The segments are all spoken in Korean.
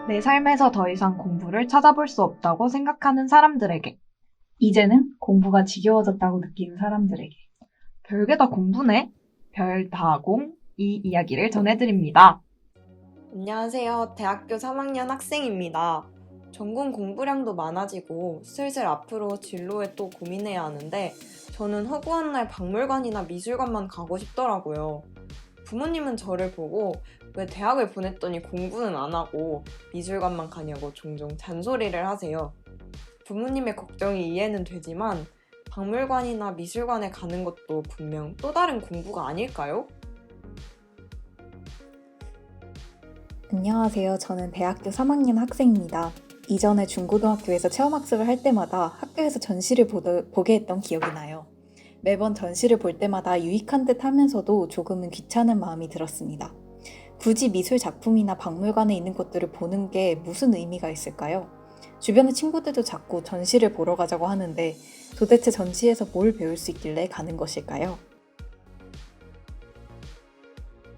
내 삶에서 더 이상 공부를 찾아볼 수 없다고 생각하는 사람들에게, 이제는 공부가 지겨워졌다고 느끼는 사람들에게. 별게 다 공부네? 별다공 이 이야기를 전해드립니다. 안녕하세요. 대학교 3학년 학생입니다. 전공 공부량도 많아지고 슬슬 앞으로 진로에 또 고민해야 하는데 저는 허구한 날 박물관이나 미술관만 가고 싶더라고요. 부모님은 저를 보고 왜 대학을 보냈더니 공부는 안 하고 미술관만 가냐고 종종 잔소리를 하세요. 부모님의 걱정이 이해는 되지만 박물관이나 미술관에 가는 것도 분명 또 다른 공부가 아닐까요? 안녕하세요. 저는 대학교 3학년 학생입니다. 이전에 중고등학교에서 체험학습을 할 때마다 학교에서 전시를 보게 했던 기억이 나요. 매번 전시를 볼 때마다 유익한 듯 하면서도 조금은 귀찮은 마음이 들었습니다. 굳이 미술 작품이나 박물관에 있는 것들을 보는 게 무슨 의미가 있을까요? 주변의 친구들도 자꾸 전시를 보러 가자고 하는데 도대체 전시에서 뭘 배울 수 있길래 가는 것일까요?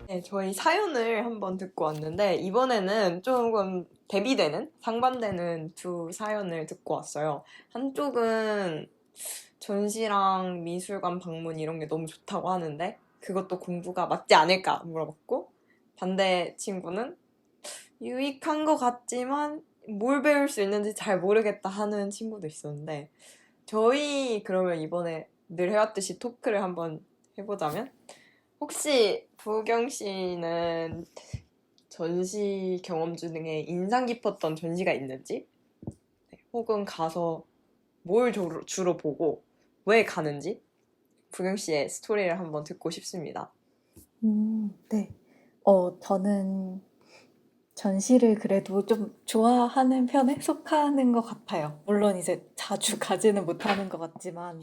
네, 저희 사연을 한번 듣고 왔는데 이번에는 조금 대비되는, 상반되는 두 사연을 듣고 왔어요. 한쪽은 전시랑 미술관 방문 이런 게 너무 좋다고 하는데 그것도 공부가 맞지 않을까 물어봤고, 반대 친구는 유익한 것 같지만 뭘 배울 수 있는지 잘 모르겠다 하는 친구도 있었는데, 저희 그러면 이번에 늘 해왔듯이 토크를 한번 해보자면, 혹시 부경 씨는 전시 경험 중에 인상 깊었던 전시가 있는지, 혹은 가서 뭘 주로 보고 왜 가는지 부경 씨의 스토리를 한번 듣고 싶습니다. 네. 저는 전시를 그래도 좀 좋아하는 편에 속하는 것 같아요. 물론 이제 자주 가지는 못하는 것 같지만.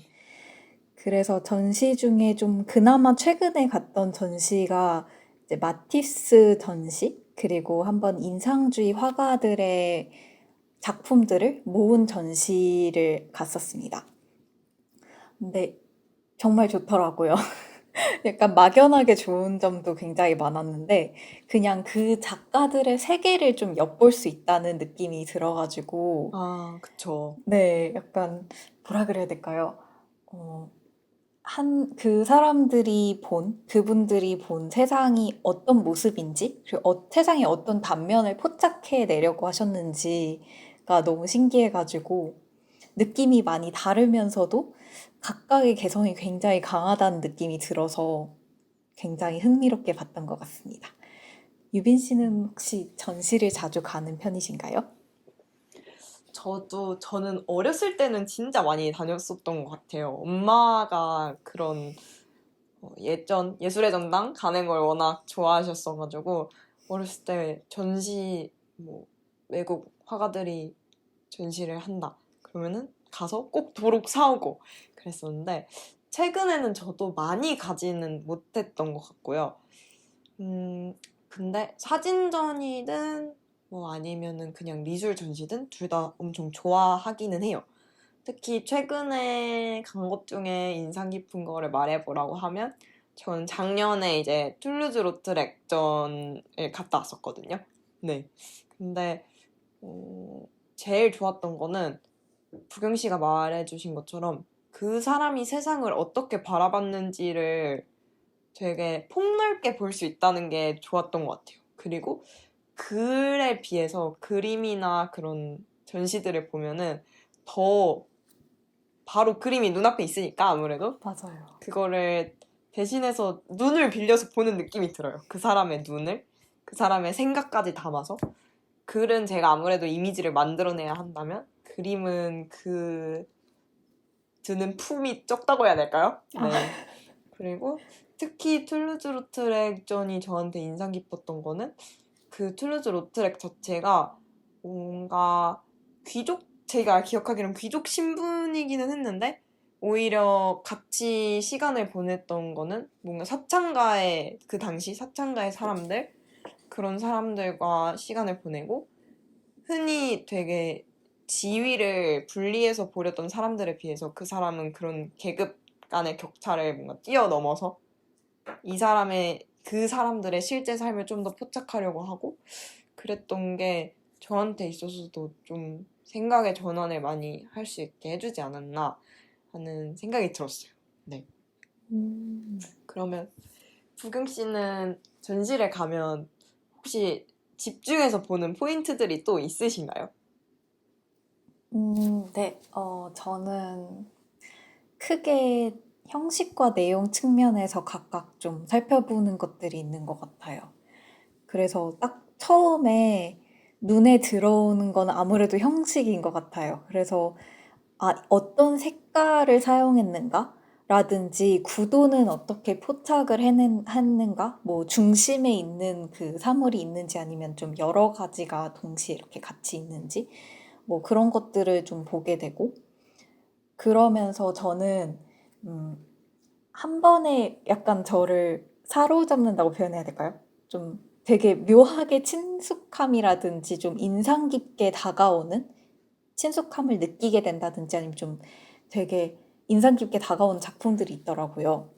그래서 전시 중에 좀 그나마 최근에 갔던 전시가 이제 마티스 전시? 그리고 한번 인상주의 화가들의 작품들을 모은 전시를 갔었습니다. 근데 정말 좋더라고요. 약간 막연하게 좋은 점도 굉장히 많았는데 그냥 그 작가들의 세계를 좀 엿볼 수 있다는 느낌이 들어가지고 아, 그쵸. 네, 약간 뭐라 그래야 될까요? 어, 그분들이 본 세상이 어떤 모습인지, 그리고 세상의 어떤 단면을 포착해 내려고 하셨는지가 너무 신기해가지고 느낌이 많이 다르면서도 각각의 개성이 굉장히 강하다는 느낌이 들어서 굉장히 흥미롭게 봤던 것 같습니다. 유빈 씨는 혹시 전시를 자주 가는 편이신가요? 저는 어렸을 때는 진짜 많이 다녔었던 것 같아요. 엄마가 그런 예술의 전당 가는 걸 워낙 좋아하셨어가지고, 어렸을 때 전시, 뭐, 외국 화가들이 전시를 한다 그러면은 가서 꼭 도록 사오고 그랬었는데, 최근에는 저도 많이 가지는 못했던 것 같고요. 근데 사진전이든 뭐 아니면은 그냥 미술 전시든 둘 다 엄청 좋아하기는 해요. 특히 최근에 간 것 중에 인상 깊은 거를 말해보라고 하면, 전 작년에 이제 툴루즈 로트렉전을 갔다 왔었거든요. 네. 근데 제일 좋았던 거는 부경 씨가 말해주신 것처럼 그 사람이 세상을 어떻게 바라봤는지를 되게 폭넓게 볼 수 있다는 게 좋았던 것 같아요. 그리고 글에 비해서 그림이나 그런 전시들을 보면은 더 바로 그림이 눈앞에 있으니까 아무래도 맞아요. 그거를 대신해서 눈을 빌려서 보는 느낌이 들어요. 그 사람의 눈을, 그 사람의 생각까지 담아서. 글은 제가 아무래도 이미지를 만들어내야 한다면, 그림은 그 드는 품이 적다고 해야 될까요? 아, 네. 그리고 특히 툴루즈 로트렉전이 저한테 인상 깊었던 거는, 그 툴루즈 로트렉 자체가 뭔가 제가 기억하기로는 귀족 신분이기는 했는데, 오히려 같이 시간을 보냈던 거는 뭔가 그 당시 사창가의 사람들, 그런 사람들과 시간을 보내고, 흔히 되게 지위를 분리해서 보렸던 사람들에 비해서 그 사람은 그런 계급 간의 격차를 뭔가 뛰어넘어서 그 사람들의 실제 삶을 좀 더 포착하려고 하고 그랬던 게 저한테 있어서도 좀 생각의 전환을 많이 할 수 있게 해주지 않았나 하는 생각이 들었어요. 네. 그러면 부경 씨는 전시를 가면 혹시 집중해서 보는 포인트들이 또 있으신가요? 네. 저는 크게 형식과 내용 측면에서 각각 좀 살펴보는 것들이 있는 것 같아요. 그래서 딱 처음에 눈에 들어오는 건 아무래도 형식인 것 같아요. 그래서 어떤 색깔을 사용했는가? 라든지 구도는 어떻게 포착을 했는가? 뭐 중심에 있는 그 사물이 있는지 아니면 좀 여러 가지가 동시에 이렇게 같이 있는지 뭐 그런 것들을 좀 보게 되고 그러면서 저는 한 번에 약간 저를 사로잡는다고 표현해야 될까요? 좀 되게 묘하게 친숙함이라든지 좀 인상 깊게 다가오는 친숙함을 느끼게 된다든지 아니면 좀 되게 인상 깊게 다가오는 작품들이 있더라고요.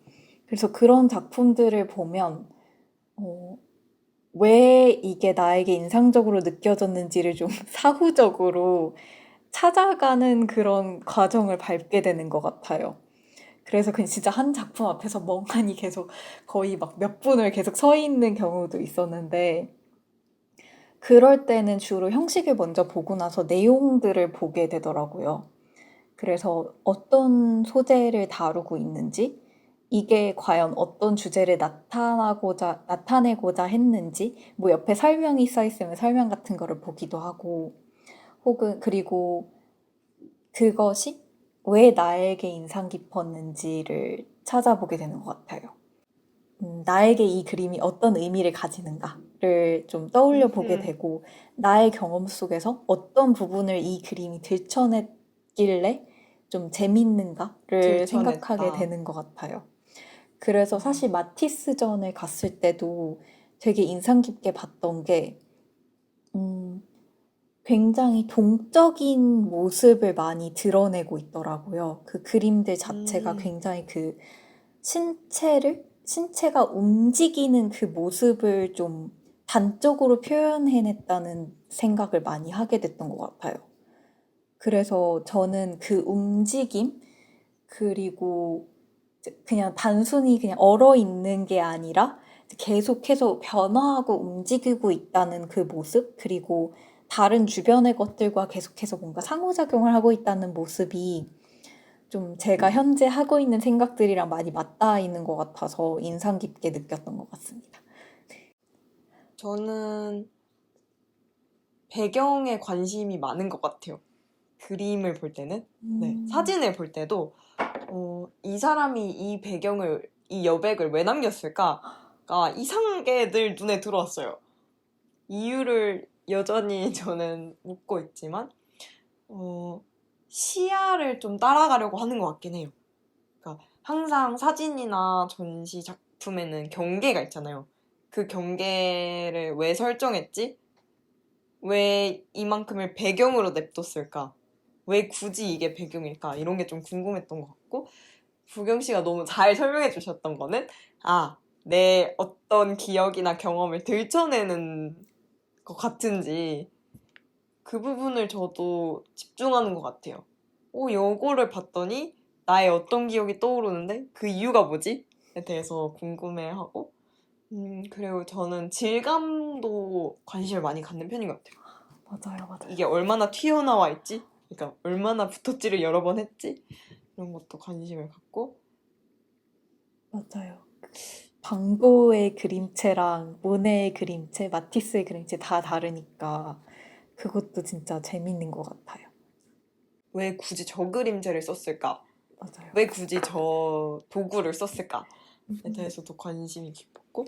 그래서 그런 작품들을 보면 어, 왜 이게 나에게 인상적으로 느껴졌는지를 좀 사후적으로 찾아가는 그런 과정을 밟게 되는 것 같아요. 그래서 그냥 진짜 한 작품 앞에서 멍하니 계속 거의 막 몇 분을 계속 서 있는 경우도 있었는데, 그럴 때는 주로 형식을 먼저 보고 나서 내용들을 보게 되더라고요. 그래서 어떤 소재를 다루고 있는지, 이게 과연 어떤 주제를 나타내고자 했는지, 뭐 옆에 설명이 써 있으면 설명 같은 거를 보기도 하고, 그리고 그것이 왜 나에게 인상 깊었는지를 찾아보게 되는 것 같아요. 나에게 이 그림이 어떤 의미를 가지는가를 좀 떠올려 보게 되고, 나의 경험 속에서 어떤 부분을 이 그림이 들춰냈길래 좀 재밌는가를 생각하게 들춰냈다. 되는 것 같아요. 그래서 사실 마티스전을 갔을 때도 되게 인상 깊게 봤던 게, 음, 굉장히 동적인 모습을 많이 드러내고 있더라고요. 그 그림들 자체가 굉장히 그 신체가 움직이는 그 모습을 좀 단적으로 표현해냈다는 생각을 많이 하게 됐던 것 같아요. 그래서 저는 그 움직임, 그리고 그냥 단순히 그냥 얼어 있는 게 아니라 계속해서 변화하고 움직이고 있다는 그 모습, 그리고 다른 주변의 것들과 계속해서 뭔가 상호작용을 하고 있다는 모습이 좀 제가 현재 하고 있는 생각들이랑 많이 맞닿아 있는 것 같아서 인상 깊게 느꼈던 것 같습니다. 저는 배경에 관심이 많은 것 같아요. 그림을 볼 때는. 네. 사진을 볼 때도 이 사람이 이 배경을, 이 여백을 왜 남겼을까가 이상하게 늘 눈에 들어왔어요. 이유를 여전히 저는 묻고 있지만 시야를 좀 따라가려고 하는 것 같긴 해요. 그러니까 항상 사진이나 전시 작품에는 경계가 있잖아요. 그 경계를 왜 설정했지? 왜 이만큼을 배경으로 냅뒀을까? 왜 굳이 이게 배경일까? 이런 게 좀 궁금했던 것 같고, 부경 씨가 너무 잘 설명해 주셨던 거는, 내 어떤 기억이나 경험을 들춰내는 것 같은지, 그 부분을 저도 집중하는 것 같아요. 요거를 봤더니 나의 어떤 기억이 떠오르는데 그 이유가 뭐지? 에 대해서 궁금해하고 그리고 저는 질감도 관심을 많이 갖는 편인 것 같아요. 맞아요. 이게 얼마나 튀어나와 있지? 그러니까 얼마나 붓터치를 여러 번 했지? 이런 것도 관심을 갖고 맞아요. 방고의 그림체랑 모네의 그림체, 마티스의 그림체 다 다르니까 그것도 진짜 재밌는 것 같아요. 왜 굳이 저 그림체를 썼을까? 맞아요. 왜 굳이 저 도구를 썼을까에 대해서도 관심이 깊었고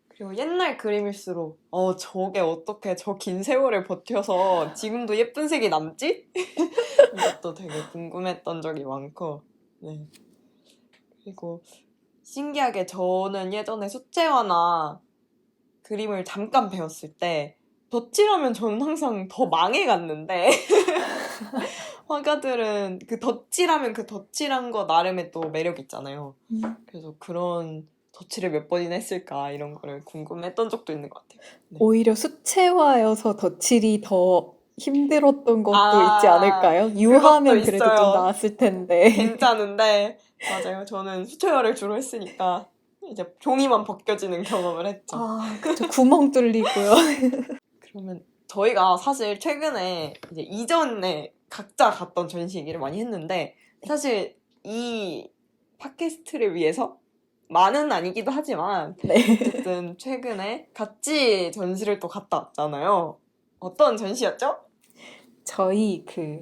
그리고 옛날 그림일수록 저게 어떻게 저 긴 세월을 버텨서 지금도 예쁜 색이 남지? 이것도 되게 궁금했던 적이 많고 네. 그리고 신기하게 저는 예전에 수채화나 그림을 잠깐 배웠을 때 덧칠하면 저는 항상 더 망해갔는데 화가들은 그 덧칠하면 그 덧칠한 거 나름의 또 매력 있잖아요. 그래서 그런 덧칠을 몇 번이나 했을까 이런 거를 궁금했던 적도 있는 것 같아요. 네. 오히려 수채화여서 덧칠이 더 힘들었던 것도 있지 아, 않을까요? 유화면 그래도 좀 있어요. 나았을 텐데. 괜찮은데 맞아요. 저는 수채화를 주로 했으니까 이제 종이만 벗겨지는 경험을 했죠. 아, 그쵸. 구멍 뚫리고요. 그러면 저희가 사실 최근에 이제 이전에 각자 갔던 전시 얘기를 많이 했는데 사실 이 팟캐스트를 위해서 많은 아니기도 하지만 네. 어쨌든 최근에 같이 전시를 또 갔다 왔잖아요. 어떤 전시였죠? 저희 그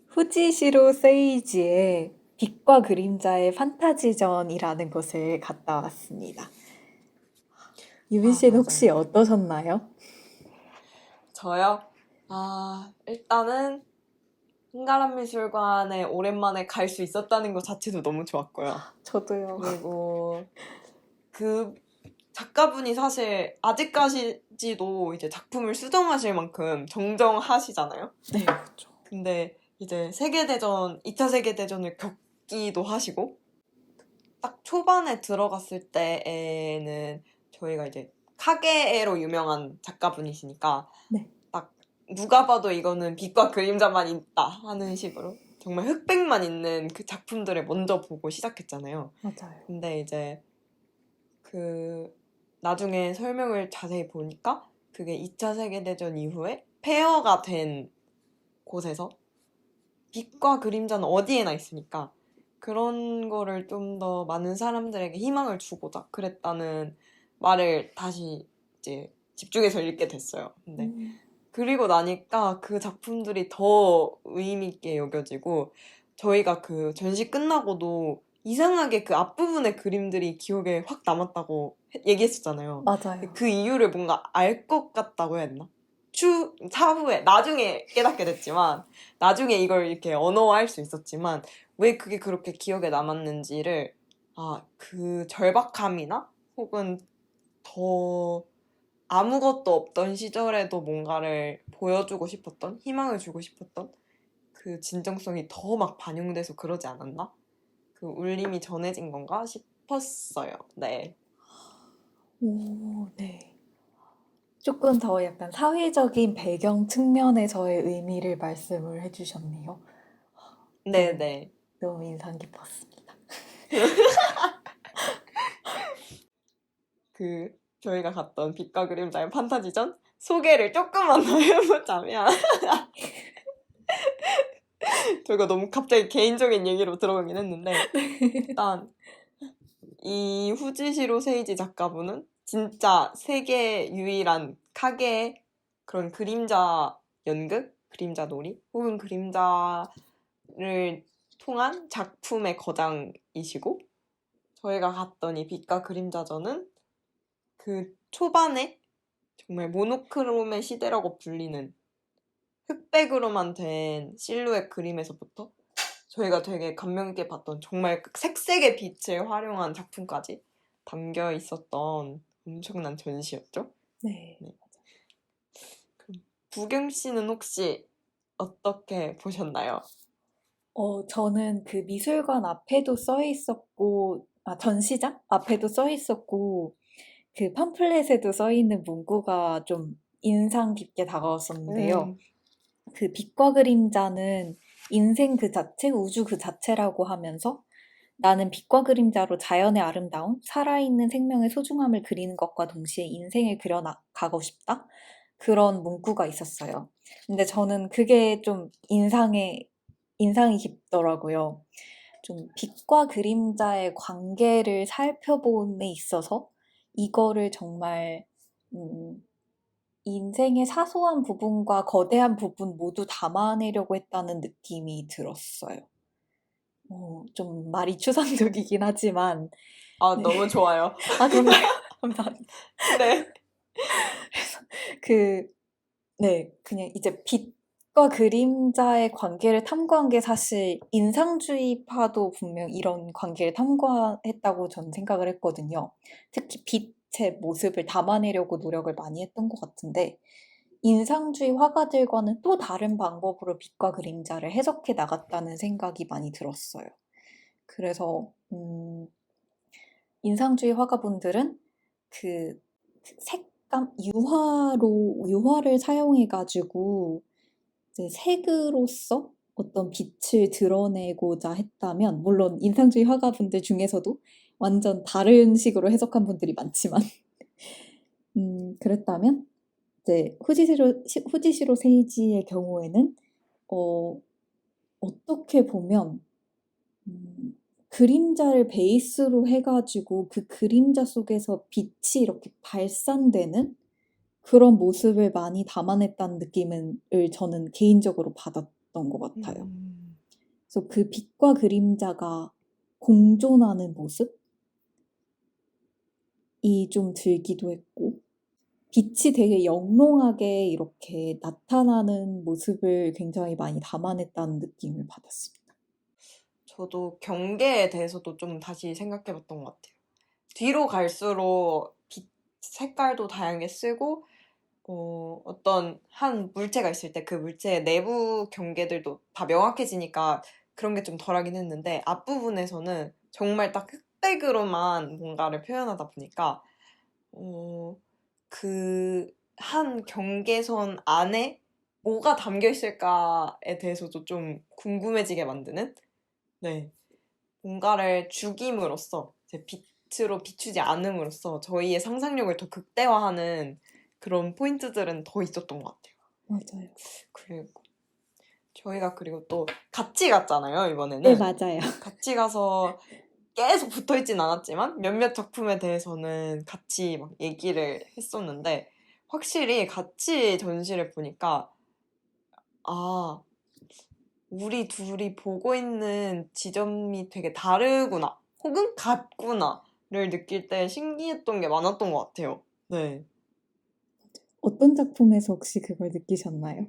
후지시로 세이지의 빛과 그림자의 판타지전이라는 곳을 갔다 왔습니다. 유빈 씨는 혹시 맞아요. 어떠셨나요? 저요? 일단은 한가람미술관에 오랜만에 갈 수 있었다는 것 자체도 너무 좋았고요. 저도요. 그리고 그 작가분이 사실 아직까지도 이제 작품을 수정하실 만큼 정정하시잖아요. 네, 그렇죠. 근데 이제 세계대전, 2차 세계대전을 겪기도 하시고 딱 초반에 들어갔을 때에는 저희가 이제 카게에로 유명한 작가분이시니까 네. 딱 누가 봐도 이거는 빛과 그림자만 있다 하는 식으로 정말 흑백만 있는 그 작품들을 먼저 보고 시작했잖아요. 맞아요. 근데 이제 그 나중에 설명을 자세히 보니까 그게 2차 세계대전 이후에 폐허가 된 곳에서 빛과 그림자는 어디에나 있으니까 그런 거를 좀 더 많은 사람들에게 희망을 주고자 그랬다는 말을 다시 이제 집중해서 읽게 됐어요. 근데 그리고 나니까 그 작품들이 더 의미 있게 여겨지고 저희가 그 전시 끝나고도 이상하게 그 앞부분의 그림들이 기억에 확 남았다고 얘기했었잖아요. 맞아요. 그 이유를 뭔가 알 것 같다고 해야 되나? 차후에 나중에 깨닫게 됐지만 나중에 이걸 이렇게 언어화할 수 있었지만 왜 그게 그렇게 기억에 남았는지를 그 절박함이나 혹은 더 아무것도 없던 시절에도 뭔가를 보여주고 싶었던 희망을 주고 싶었던 그 진정성이 더 막 반영돼서 그러지 않았나? 그 울림이 전해진 건가 싶었어요. 네. 오, 네. 조금 더 약간 사회적인 배경 측면에서의 의미를 말씀을 해주셨네요. 네네. 너무 인상 깊었습니다. 저희가 갔던 빛과 그림자의 판타지전 소개를 조금만 더 해보자면 저희가 너무 갑자기 개인적인 얘기로 들어가긴 했는데 일단 이 후지시로 세이지 작가분은 진짜 세계 유일한 카게의 그런 그림자 연극, 그림자 놀이 혹은 그림자를 통한 작품의 거장이시고 저희가 갔던 이 빛과 그림자전은 그 초반에 정말 모노크롬의 시대라고 불리는 흑백으로만 된 실루엣 그림에서부터 저희가 되게 감명 있게 봤던 정말 색색의 빛을 활용한 작품까지 담겨 있었던 엄청난 전시였죠. 네. 그럼 부경 씨는 혹시 어떻게 보셨나요? 저는 그 미술관 앞에도 써 있었고, 전시장 앞에도 써 있었고, 그 팜플렛에도 써 있는 문구가 좀 인상 깊게 다가왔었는데요. 그 빛과 그림자는 인생 그 자체, 우주 그 자체라고 하면서 나는 빛과 그림자로 자연의 아름다움, 살아있는 생명의 소중함을 그리는 것과 동시에 인생을 그려가고 싶다? 그런 문구가 있었어요. 근데 저는 그게 좀 인상이 깊더라고요. 좀 빛과 그림자의 관계를 살펴봄에 있어서 이거를 정말 인생의 사소한 부분과 거대한 부분 모두 담아내려고 했다는 느낌이 들었어요. 좀 말이 추상적이긴 하지만 네. 너무 좋아요. 그런가요? 감사합니다. 네. 그냥 이제 빛과 그림자의 관계를 탐구한 게 사실 인상주의파도 분명 이런 관계를 탐구했다고 저는 생각을 했거든요. 특히 빛의 모습을 담아내려고 노력을 많이 했던 것 같은데 인상주의 화가들과는 또 다른 방법으로 빛과 그림자를 해석해 나갔다는 생각이 많이 들었어요. 그래서 인상주의 화가분들은 그 색감, 유화를 사용해가지고 이제 색으로서 어떤 빛을 드러내고자 했다면, 물론 인상주의 화가분들 중에서도 완전 다른 식으로 해석한 분들이 많지만, 그랬다면, 이제 후지시로 세이지의 경우에는, 어떻게 보면, 그림자를 베이스로 해가지고 그 그림자 속에서 빛이 이렇게 발산되는 그런 모습을 많이 담아냈다는 느낌을 저는 개인적으로 받았던 것 같아요. 그래서 그 빛과 그림자가 공존하는 모습이 좀 들기도 했고, 빛이 되게 영롱하게 이렇게 나타나는 모습을 굉장히 많이 담아냈다는 느낌을 받았습니다. 저도 경계에 대해서도 좀 다시 생각해봤던 것 같아요. 뒤로 갈수록 빛 색깔도 다양하게 쓰고 어떤 한 물체가 있을 때 그 물체의 내부 경계들도 다 명확해지니까 그런 게 좀 덜하긴 했는데 앞부분에서는 정말 딱 흑백으로만 뭔가를 표현하다 보니까 그 한 경계선 안에 뭐가 담겨 있을까에 대해서도 좀 궁금해지게 만드는 네. 뭔가를 죽임으로써 이제 빛으로 비추지 않음으로써 저희의 상상력을 더 극대화하는 그런 포인트들은 더 있었던 것 같아요. 맞아요. 그리고 또 같이 갔잖아요, 이번에는. 네, 맞아요. 같이 가서 계속 붙어있진 않았지만 몇몇 작품에 대해서는 같이 막 얘기를 했었는데 확실히 같이 전시를 보니까 우리 둘이 보고 있는 지점이 되게 다르구나 혹은 같구나를 느낄 때 신기했던 게 많았던 것 같아요. 네. 어떤 작품에서 혹시 그걸 느끼셨나요?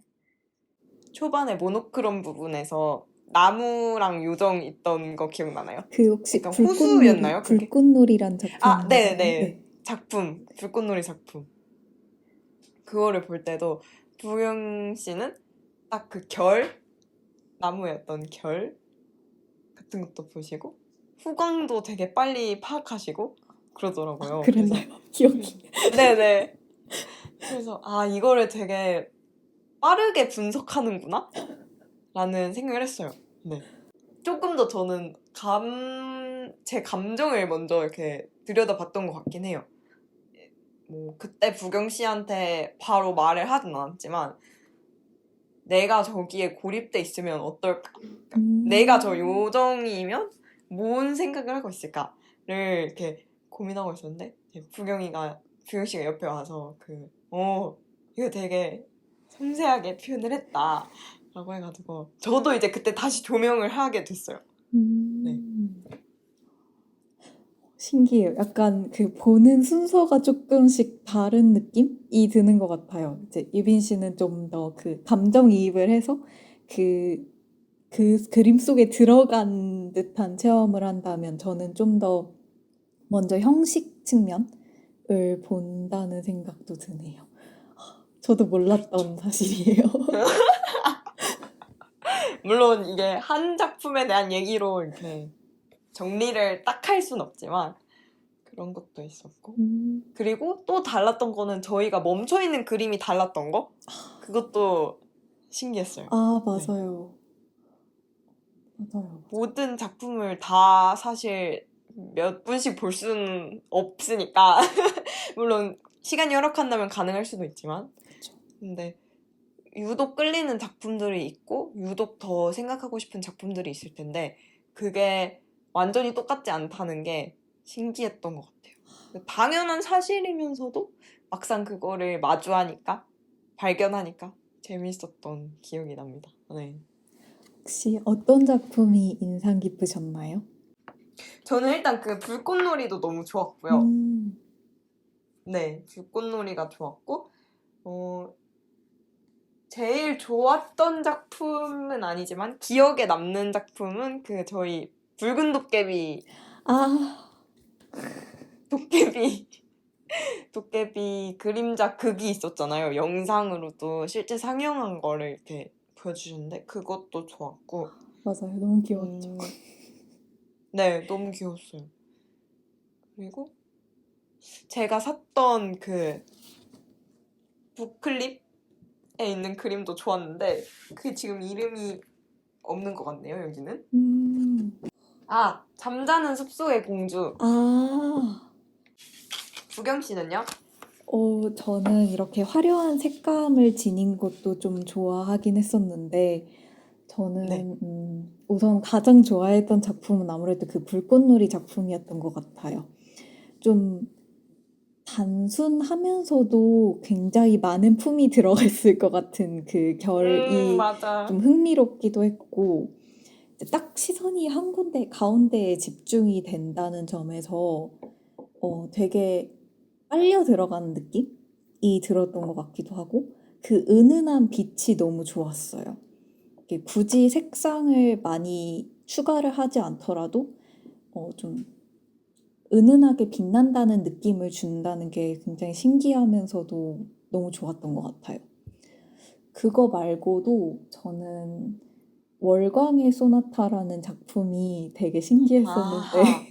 초반에 모노크롬 부분에서 나무랑 요정 있던 거 기억나나요? 그 혹시 약간 호수였나요, 그게? 불꽃놀이란 작품? 네네. 작품. 불꽃놀이 작품. 그거를 볼 때도 부영 씨는 딱 그 나무였던 결 같은 것도 보시고 후광도 되게 빨리 파악하시고 그러더라고요. 그랬나요? 기억이. 네네. 그래서 이거를 되게 빠르게 분석하는구나? 라는 생각을 했어요. 네. 조금 더 저는 제 감정을 먼저 이렇게 들여다봤던 것 같긴 해요. 뭐 그때 부경 씨한테 바로 말을 하진 않았지만 내가 저기에 고립돼 있으면 어떨까? 그러니까 내가 저 요정이면 뭔 생각을 하고 있을까를 이렇게 고민하고 있었는데 부경 씨가 옆에 와서 이거 되게 섬세하게 표현을 했다 라고 해가지고 저도 이제 그때 다시 조명을 하게 됐어요. 네. 신기해요. 약간 그 보는 순서가 조금씩 다른 느낌이 드는 것 같아요. 이제 유빈 씨는 좀 더 그 감정이입을 해서 그 그림 속에 들어간 듯한 체험을 한다면 저는 좀 더 먼저 형식 측면을 본다는 생각도 드네요. 저도 몰랐던 사실이에요. 물론 이게 한 작품에 대한 얘기로 이렇게 정리를 딱 할 순 없지만 그런 것도 있었고 그리고 또 달랐던 거는 저희가 멈춰있는 그림이 달랐던 거? 그것도 신기했어요. 맞아요. 맞아요. 모든 작품을 다 사실 몇 분씩 볼 수는 없으니까 물론 시간이 허락한다면 가능할 수도 있지만 근데 유독 끌리는 작품들이 있고 유독 더 생각하고 싶은 작품들이 있을 텐데 그게 완전히 똑같지 않다는 게 신기했던 것 같아요. 당연한 사실이면서도 막상 그거를 마주하니까 발견하니까 재밌었던 기억이 납니다. 네. 혹시 어떤 작품이 인상 깊으셨나요? 저는 일단 그 불꽃놀이도 너무 좋았고요. 네, 불꽃놀이가 좋았고 제일 좋았던 작품은 아니지만 기억에 남는 작품은 그 저희 붉은 도깨비 그림자 극이 있었잖아요. 영상으로도 실제 상영한 거를 이렇게 보여주셨는데 그것도 좋았고 맞아요. 너무 귀여웠죠. 네, 너무 귀여웠어요. 그리고 제가 샀던 그 북클립에 있는 그림도 좋았는데 그게 지금 이름이 없는 것 같네요, 여기는. 아, 잠자는 숲속의 공주. 아, 부경 씨는요? 저는 이렇게 화려한 색감을 지닌 것도 좀 좋아하긴 했었는데, 저는 네. 우선 가장 좋아했던 작품은 아무래도 그 불꽃놀이 작품이었던 것 같아요. 좀 단순하면서도 굉장히 많은 품이 들어가 있을 것 같은 그 결이 맞아. 좀 흥미롭기도 했고, 이제 딱 시선이 한 군데, 가운데에 집중이 된다는 점에서 되게 빨려 들어가는 느낌이 들었던 것 같기도 하고, 그 은은한 빛이 너무 좋았어요. 이게 굳이 색상을 많이 추가를 하지 않더라도 좀 은은하게 빛난다는 느낌을 준다는 게 굉장히 신기하면서도 너무 좋았던 것 같아요. 그거 말고도 저는 월광의 소나타라는 작품이 되게 신기했었는데 아하.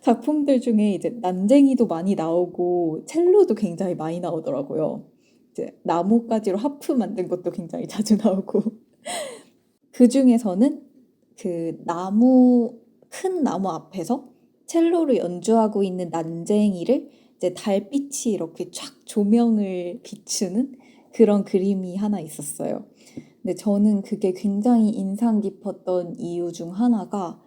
작품들 중에 이제 난쟁이도 많이 나오고 첼로도 굉장히 많이 나오더라고요. 이제 나뭇가지로 하프 만든 것도 굉장히 자주 나오고 그 중에서는 그 큰 나무 앞에서 첼로를 연주하고 있는 난쟁이를 이제 달빛이 이렇게 쫙 조명을 비추는 그런 그림이 하나 있었어요. 근데 저는 그게 굉장히 인상 깊었던 이유 중 하나가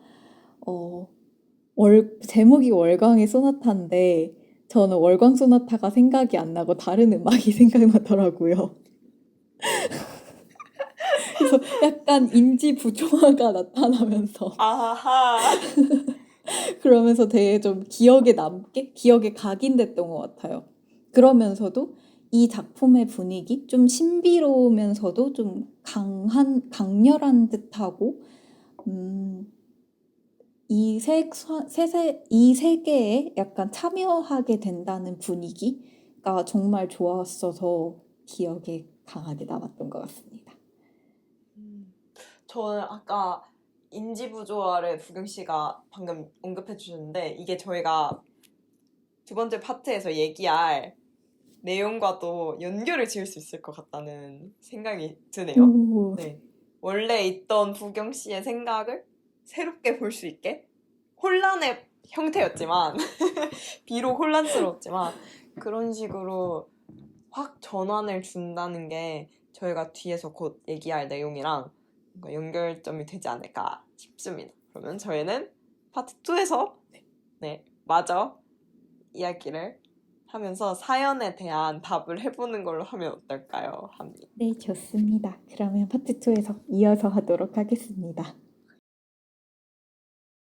제목이 월광의 소나타인데 저는 월광 소나타가 생각이 안 나고 다른 음악이 생각나더라고요. 그래서 약간 인지 부조화가 나타나면서 아하. 그러면서 되게 좀 기억에 각인됐던 것 같아요. 그러면서도 이 작품의 분위기 좀 신비로우면서도 좀 강렬한 듯하고 이 세계에 약간 참여하게 된다는 분위기가 정말 좋았어서 기억에 강하게 남았던 것 같습니다. 저는 아까 인지부조화를 부경 씨가 방금 언급해 주셨는데 이게 저희가 두 번째 파트에서 얘기할 내용과도 연결을 지을 수 있을 것 같다는 생각이 드네요. 오, 네. 원래 있던 부경 씨의 생각을 새롭게 볼 수 있게 혼란의 형태였지만 비록 혼란스러웠지만 그런 식으로 확 전환을 준다는 게 저희가 뒤에서 곧 얘기할 내용이랑 뭔가 연결점이 되지 않을까 싶습니다. 그러면 저희는 파트 2에서 마저 이야기를 하면서 사연에 대한 답을 해보는 걸로 하면 어떨까요? 합니다. 네, 좋습니다. 그러면 파트 2에서 이어서 하도록 하겠습니다.